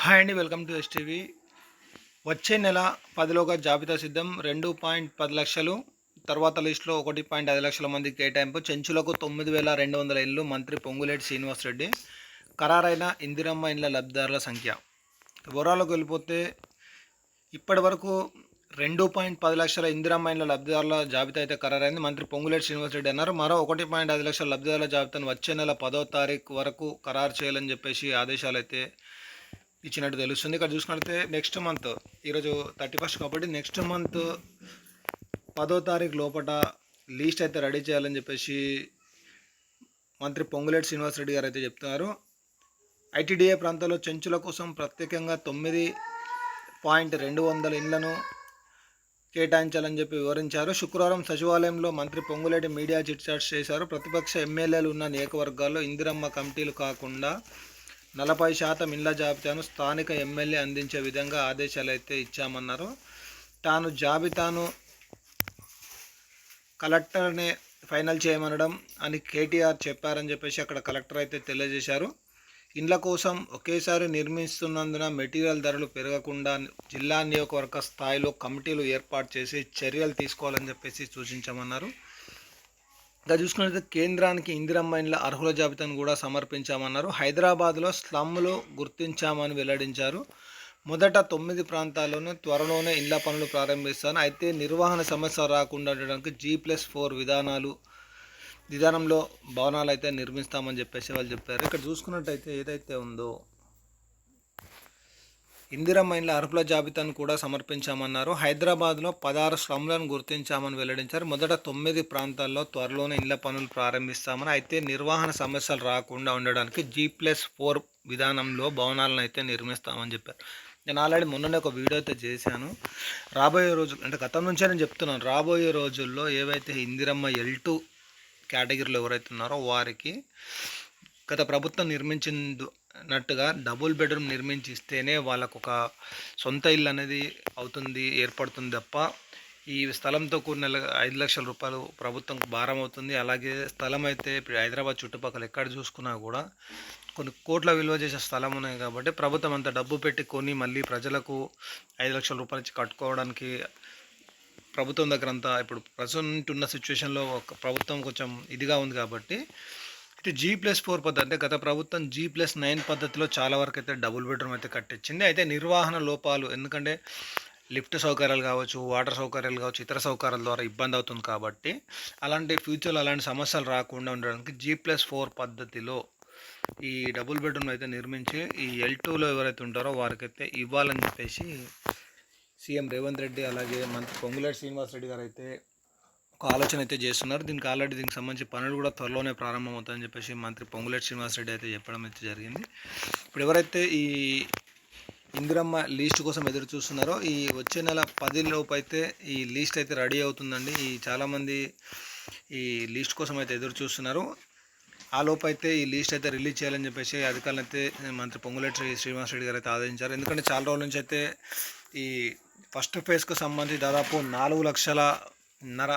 Hi అండి, welcome to STV. వచ్చే నెల 10లోగా జాబితా సిద్ధం. 2.10 లక్షలు, తర్వాత లిస్టులో 1.5 లక్షల మంది కేటాయింపు. చెంచులకు 9,200 ఇళ్లు. మంత్రి పొంగులేటి శ్రీనివాసరెడ్డి. ఖరారైన ఇందిరమ్మ ఇండ్ల లబ్ధిదారుల సంఖ్య. వివరాలకు వెళ్ళిపోతే ఇప్పటి వరకు 2.10 లక్షల ఇందిరమ్మ ఇండ్ల లబ్ధిదారుల జాబితా అయితే ఖరారైంది. మంత్రి పొంగులేటి శ్రీనివాసరెడ్డి అన్నారు. మరో 1.5 లక్షల లబ్ధిదారుల జాబితాను వచ్చే నెల 10వ తారీఖు వరకు ఖరారు చేయాలని చెప్పేసి ఆదేశాలు అయితే ఇచ్చినట్టు తెలుస్తుంది. ఇక్కడ చూసుకుంటే నెక్స్ట్ మంత్, ఈరోజు 31 కాబట్టి నెక్స్ట్ మంత్ 10వ తారీఖు లోపల లీస్ట్ అయితే రెడీ చేయాలని చెప్పేసి మంత్రి పొంగులేటి శ్రీనివాసరెడ్డి గారు అయితే చెప్తున్నారు. ఐటీడీఏ ప్రాంతాల్లో చెంచుల కోసం ప్రత్యేకంగా 9.200 ఇండ్లను కేటాయించాలని చెప్పి వివరించారు. శుక్రవారం సచివాలయంలో మంత్రి పొంగులేటి మీడియా చిట్ చాట్స్ చేశారు. ప్రతిపక్ష ఎమ్మెల్యేలు ఉన్న నియోజకవర్గాల్లో ఇందిరమ్మ కమిటీలు కాకుండా 40% ఇండ్ల జాబితాను స్థానిక ఎమ్మెల్యే అందించే విధంగా ఆదేశాలు అయితే ఇచ్చామన్నారు. తాను జాబితాను కలెక్టర్నే ఫైనల్ చేయమనడం అని కేటీఆర్ చెప్పారని చెప్పేసి అక్కడ కలెక్టర్ అయితే తెలియజేశారు. ఇండ్ల కోసం ఒకేసారి నిర్మిస్తున్నందున మెటీరియల్ ధరలు పెరగకుండా జిల్లా నియోజకవర్గ స్థాయిలో కమిటీలు ఏర్పాటు చేసి చర్యలు తీసుకోవాలని చెప్పేసి సూచించామన్నారు. ఇంకా చూసుకున్నట్లయితే కేంద్రానికి ఇందిరమ్మ ఇండ్ల అర్హుల జాబితాను కూడా సమర్పించామన్నారు. హైదరాబాద్లో స్లమ్లు గుర్తించామని వెల్లడించారు. మొదట 9 ప్రాంతాల్లోనే త్వరలోనే ఇండ్ల పనులు ప్రారంభిస్తాను. అయితే నిర్వహణ సమస్య రాకుండా ఉండడానికి G+4 విధానంలో భవనాలు అయితే నిర్మిస్తామని చెప్పేసి వాళ్ళు చెప్పారు. ఇక్కడ చూసుకున్నట్టయితే ఏదైతే ఉందో ఇందిరమ్మ ఇండ్ల అర్హుల జాబితాను కూడా సమర్పించామన్నారు. హైదరాబాద్లో 16 స్లమ్లను గుర్తించామని వెల్లడించారు. మొదట 9 ప్రాంతాల్లో త్వరలోనే ఇండ్ల పనులు ప్రారంభిస్తామని, అయితే నిర్వహణ సమస్యలు రాకుండా ఉండడానికి G+4 విధానంలో భవనాలను అయితే నిర్మిస్తామని చెప్పారు. నేను ఆల్రెడీ మొన్ననే ఒక వీడియో అయితే చేశాను. రాబోయే రోజులు అంటే గతం నుంచే నేను చెప్తున్నాను, రాబోయే రోజుల్లో ఏవైతే ఇందిరమ్మ L2 కేటగిరీలో ఎవరైతే ఉన్నారో వారికి గత ప్రభుత్వం నిర్మించినట్టుగా డబుల్ బెడ్రూమ్ నిర్మించి ఇస్తేనే వాళ్ళకు ఒక సొంత ఇల్లు అనేది ఏర్పడుతుంది తప్ప ఈ స్థలంతో కూడిన 5 లక్షల రూపాయలు ప్రభుత్వం భారం అవుతుంది. అలాగే స్థలం అయితే ఇప్పుడు హైదరాబాద్ చుట్టుపక్కల ఎక్కడ చూసుకున్నా కూడా కొన్ని కోట్ల విలువ చేసే స్థలం ఉన్నాయి కాబట్టి ప్రభుత్వం అంత డబ్బు పెట్టి కొని మళ్ళీ ప్రజలకు 5 లక్షల రూపాయలు ఇచ్చి కట్టుకోవడానికి ప్రభుత్వం దగ్గర అంతా ఇప్పుడు ప్రజెంట్ ఉన్న సిచ్యువేషన్లో ఒక ప్రభుత్వం కొంచెం ఇదిగా ఉంది కాబట్టి ఇటు G+4 పద్ధతి, అంటే గత ప్రభుత్వం G+9 పద్ధతిలో చాలా వరకు అయితే డబుల్ బెడ్రూమ్ అయితే కట్టించింది. అయితే నిర్వహణ లోపాలు, ఎందుకంటే లిఫ్ట్ సౌకర్యాలు కావచ్చు, వాటర్ సౌకర్యాలు కావచ్చు, ఇతర సౌకర్యాల ద్వారా ఇబ్బంది అవుతుంది కాబట్టి అలాంటి ఫ్యూచర్లో అలాంటి సమస్యలు రాకుండా ఉండడానికి G+4 పద్ధతిలో ఈ డబుల్ బెడ్రూమ్ అయితే నిర్మించి ఈ L2లో ఎవరైతే ఉంటారో వారికైతే ఇవ్వాలని చెప్పేసి సీఎం రేవంత్ రెడ్డి అలాగే మంత్రి పొంగులేటి శ్రీనివాసరెడ్డి గారు అయితే ఒక ఆలోచన అయితే చేస్తున్నారు. దీనికి సంబంధించి పనులు కూడా త్వరలోనే ప్రారంభమవుతాయని చెప్పేసి మంత్రి పొంగులేటి శ్రీనివాసరెడ్డి అయితే చెప్పడం అయితే జరిగింది. ఇప్పుడు ఎవరైతే ఈ ఇందిరమ్మ లీస్ట్ కోసం ఎదురు చూస్తున్నారో ఈ వచ్చే నెల 10 లోపు అయితే ఈ లీస్ట్ అయితే రెడీ అవుతుందండి. చాలామంది ఈ లీస్ట్ కోసం అయితే ఎదురు చూస్తున్నారు. ఆ లోపు అయితే ఈ లీస్ట్ అయితే రిలీజ్ చేయాలని చెప్పేసి అధికారులు అయితే మంత్రి పొంగులేటి శ్రీనివాసరెడ్డి గారు అయితే ఆదేశించారు. ఎందుకంటే చాలా రోజుల నుంచి అయితే ఈ ఫస్ట్ ఫేజ్కు సంబంధించి దాదాపు 4 లక్షలన్నర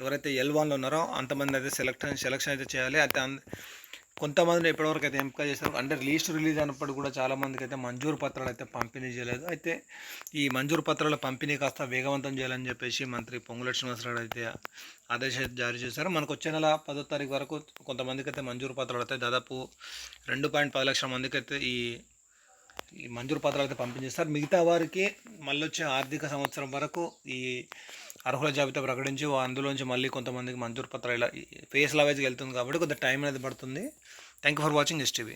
ఎవరైతే L1లో ఉన్నారో అంతమంది అయితే సెలక్షన్ అయితే చేయాలి. అయితే కొంతమందిని ఇప్పటివరకు అయితే ఎంపిక చేశారు. అంటే లీస్ట్ రిలీజ్ అయినప్పుడు కూడా చాలామందికి అయితే మంజూరు పత్రాలు అయితే పంపిణీ చేయలేదు. అయితే ఈ మంజూరు పత్రాల పంపిణీ కాస్త వేగవంతం చేయాలని చెప్పేసి మంత్రి పొంగులేటి శ్రీనివాసరెడ్డి అయితే ఆదేశాలు జారీ చేశారు. మనకు వచ్చే నెల 10వ తారీఖు వరకు కొంతమందికి అయితే మంజూరు పత్రాలు అయితే దాదాపు 2.10 లక్షల మందికి అయితే ఈ మంజూరు పత్రాలు అయితే పంపించేస్తారు. మిగతా వారికి మళ్ళీ వచ్చే ఆర్థిక సంవత్సరం వరకు ఈ అర్హుల జాబితా ప్రకటించి అందులోంచి మళ్ళీ కొంతమందికి మంజూరు పత్రాలు ఇలా ఫేస్ లవేజ్కి వెళ్తుంది కాబట్టి కొంత టైం అనేది పడుతుంది. Thank you for watching STV.